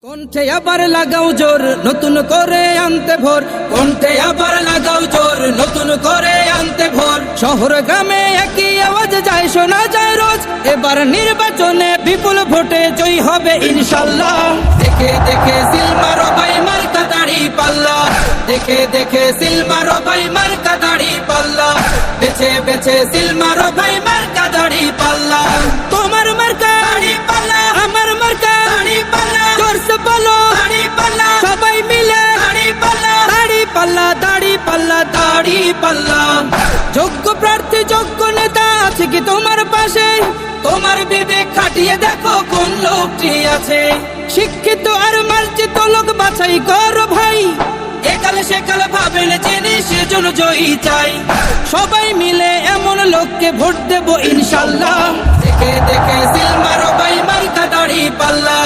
কণ্ঠে আবার লাগাও জোর নতুন করে আনতে ভোর, কণ্ঠে আবার লাগাও জোর নতুন করে আনতে ভোর। শহর গ্রামে একই আওয়াজ যায় শোনা যায় রোজ, এবার নির্বাচনে বিপুল ভোটে জয়ী হবে ইনশাল্লাহ। দেখে দেখে সিল মারো ভাই মার্কা দাড়ি পাল্লা, দেখে দেখে সিল মারো ভাই মার্কা দাড়ি পাল্লা, বেছে বেছে সিল মারো ভাই মার্কা দাড়ি পাল্লা। তোমার মার্কা দাড়ি পাল্লা, আমার মার্কা দাড়ি পাল্লা, জোরসে বলো দাড়ি পাল্লা, সবাই মিলে দাড়ি পাল্লা, দাড়ি পাল্লা, দাড়ি পাল্লা, দাড়ি পাল্লা। যোগ্য প্রার্থী যোগ্য নেতা আছে কি তোমার পাশে? তোমার বিবেক খাটিয়ে দেখো কোন লোকটি আছে। শিক্ষিত আর মার্জিত লোক বাছাই করো ভাই, একালে সেকালে ভাবেন জেনে সেজন্য জয়ী চাই। সবাই মিলে এমন লোককে ভোট দেব ইনশাল্লাহ। দেখে দেখে সিল মারো ভাই মার্কা দাড়ি পাল্লা,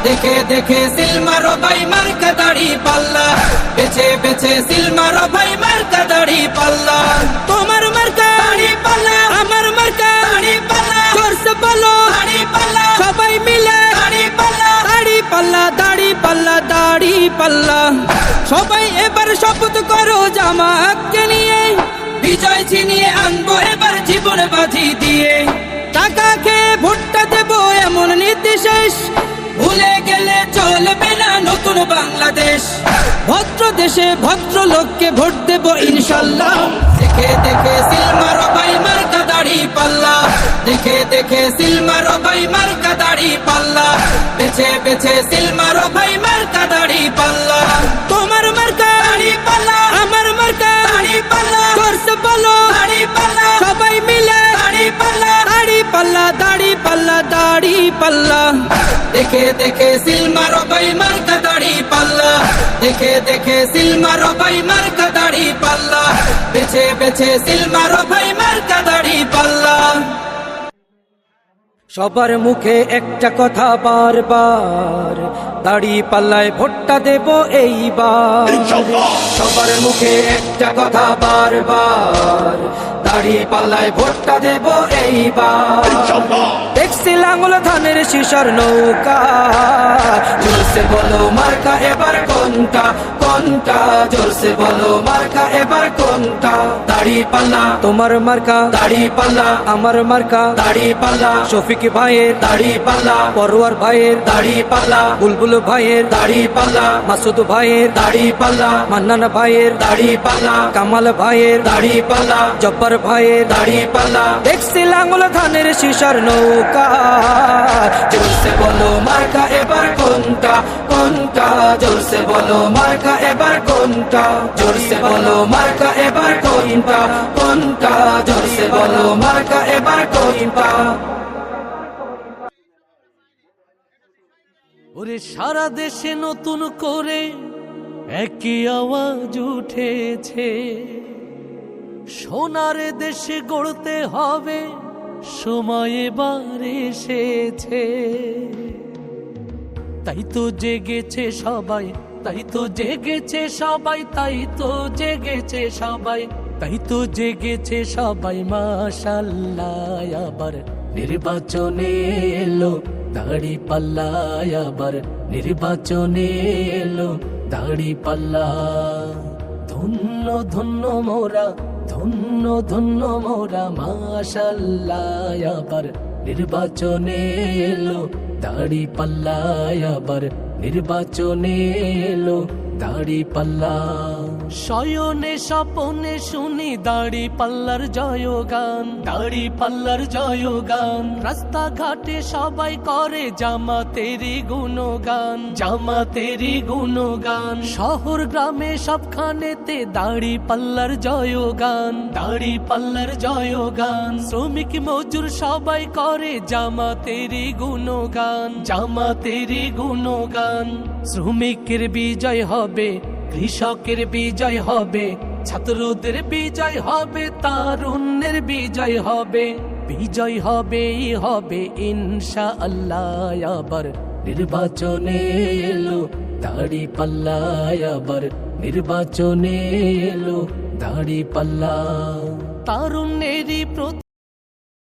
দেখে দেখে সিল মারো ভাই মার্কা দাড়ি পাল্লা, বেছে বেছে সিল মারো ভাই মার্কা দাড়ি পাল্লা। তোমার মার্কা দাড়ি পাল্লা, আমার মার্কা দাড়ি পাল্লা, জোরসে বলো দাড়ি পাল্লা, সবাই মিলে দাড়ি পাল্লা, দাড়ি পাল্লা, দাড়ি পাল্লা, দাড়ি পাল্লা। সবাই এবার শপথ করো জামাতকে নিয়ে, বিজয় ছিনিয়ে আনবো এবার জীবন বাজি দিয়ে। টাকা খেয়ে ভোটটা দেবো এমন নীতি শেষ, ভুলে গেলে চলবে না নতুন বাংলাদেশ। ভদ্র দেশে ভদ্র লোককে ভোট দেবো ইনশাল্লাহ। দেখে দেখে সিল মারো ভাই মার্কা দাড়ি পাল্লা, দেখে দেখে সিল মারো ভাই মার্কা দাড়ি পাল্লা, বেছে বেছে সিল মারো ভাই মার্কা দাড়ি পাল্লা। তোমার মার্কা দাড়ি পাল্লা, আমার মার্কা দাড়ি পাল্লা, জোরসে বলো দাড়ি পাল্লা, সবাই মিলে দাড়ি পাল্লা, দাড়ি পাল্লা, দাড়ি পাল্লা, দাড়ি পাল্লা। দেখে দেখে সিল মারো ভাই মার্কা দাড়ি পাল্লা, দেখে দেখে সিল মারো ভাই মার্কা দাড়ি পাল্লা, বেছে বেছে সিল মারো ভাই মার্কা দাড়ি পাল্লা। সবার মুখে একটা কথা বারবার, দাড়ি পাল্লায় ভোটটা দেব এইবার। সবার মুখে একটা কথা বারবার, দাড়ি পাল্লায় ভোটটা দেব এইবার। দেখছি লাঙ্গল ধানের শিশার নৌকা, জোরসে বলো মার্কা এবার কোনটা কোনটা, জোরসে বলো মার্কা এবার কোনটা। দাড়ি পাল্লা, তোমার মার্কা দাড়ি পাল্লা, আমার মার্কা দাড়ি পাল্লা, শফিক ভাইয়ের দাড়ি পাল্লা, পরোয়ার ভাইয়ের দাড়ি পাল্লা, বুলবুল ভাইয়ের দাড়ি পাল্লা, মাসুদ ভাইয়ের দাড়ি পাল্লা, মান্নান ভাইয়ের দাড়ি পাল্লা, কামাল ভাইয়ের দাড়ি পাল্লা, জব্বার ভাইয়ের দাড়ি পাল্লা। দেখছি লাঙ্গল ধানের শিশার নৌকা, জোরসে বলো মার্কা এবার কোনটা কোনটা, জোরসে বলো মার্কা এবার কোনটা, জোরসে বলো মার্কা এবার কোনটা কোনটা, জোরসে বলো মার্কা এবার কোনটা। ওরে সারা দেশে নতুন করে একই আওয়াজ উঠেছে, সোনার দেশে গড়তে হবে সময় এবার এসেছে। তাই তো জেগেছে সবাই, তাই তো জেগেছে সবাই, তাই তো জেগেছে সবাই, তাই তো জেগেছে সবাই মাশাআল্লাহ। আবার নির্বাচনে এলো দাড়ি পাল্লা, আবার নির্বাচনে এলো দাড়ি পাল্লা। ধন্য ধন্য মোরা, ধন্য ধন্য মোরা মাশাআল্লাহ। আবার নির্বাচনে এলো দাড়ি পাল্লা, আবার নির্বাচনে এলো দাড়ি পাল্লা। শয়নে স্বপনে শুনি দাড়ি পাল্লার জয়গান, দাড়ি পাল্লার জয়গান। রাস্তাঘাটে সবাই করে জামাতেরই গুণগান, জামাতেরই গুণগান। শহর গ্রামে সবখানেতে দাড়ি পাল্লার জয়গান, দাড়ি পাল্লার জয়গান। শ্রমিক মজুর সবাই করে জামাতেরই গুণগান, জামাতেরই গুণগান। শ্রমিকের বিজয় হবে, কৃষকের বিজয় হবে, ছাত্রদের বিজয় হবে, তারুণ্যের বিজয় হবে, বিজয় হবে হবে ইনশাআল্লাহ। আবার নির্বাচনে এলো দাড়ি পাল্লা, আবার নির্বাচনে এলো দাড়ি পাল্লা। তারুণ্যেরই